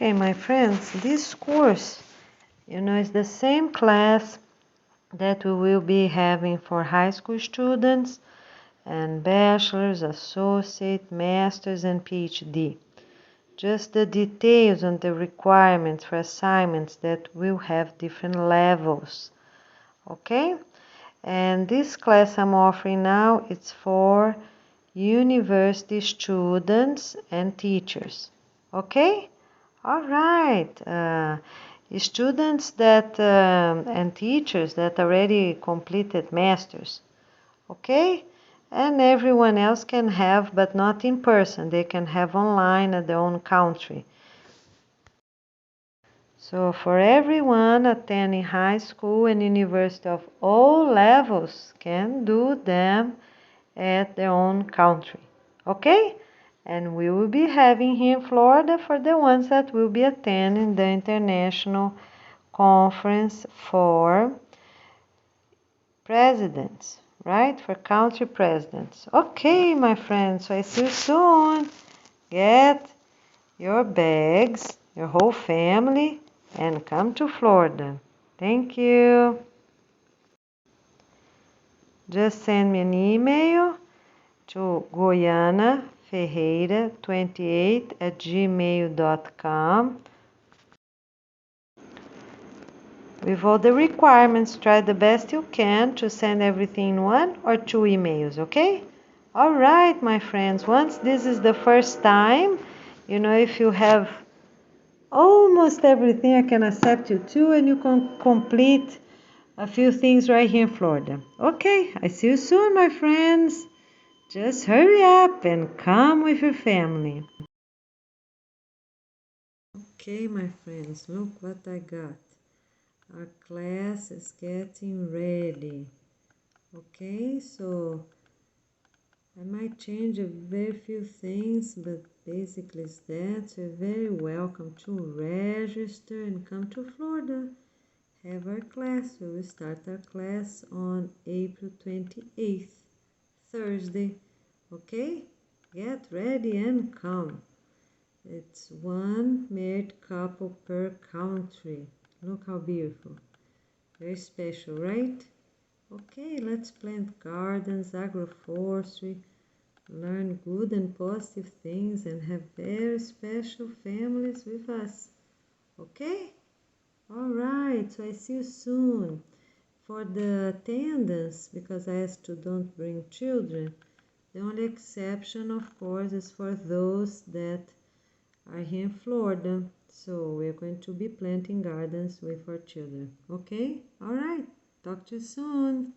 Okay, my friends, this course, is the same class that we will be having for high school students and bachelor's, associate, master's, and PhD. Just the details on the requirements for assignments that will have different levels. Okay? And this class I'm offering now, it's for university students and teachers. Okay? All right. Students that and teachers that already completed masters, okay? And everyone else can have, but not in person. They can have online at their own country. So for everyone attending high school and university of all levels can do them at their own country, okay? And we will be having here in Florida for the ones that will be attending the international conference for presidents, right? For country presidents. Okay, my friends, so I see you soon. Get your bags, your whole family, and come to Florida. Thank you. Just send me an email to goianaferreira28@gmail.com with all the requirements. Try the best you can to send everything in one or two emails, okay? All right, my friends, once this is the first time, if you have almost everything, I can accept you too, and you can complete a few things right here in Florida. Okay, I see you soon, my friends. Just hurry up and come with your family. Okay, my friends, look what I got. Our class is getting ready. Okay, so I might change a very few things, but basically it's that. So you're very welcome to register and come to Florida. Have our class. We will start our class on April 28th, Thursday. Okay? Get ready and come. It's one married couple per country. Look how beautiful. Very special, right? Okay, let's plant gardens, agroforestry, learn good and positive things, and have very special families with us. Okay? Alright, so I see you soon. For the attendance, because I asked to don't bring children, the only exception, of course, is for those that are here in Florida. So we're going to be planting gardens with our children. Okay? Alright. Talk to you soon.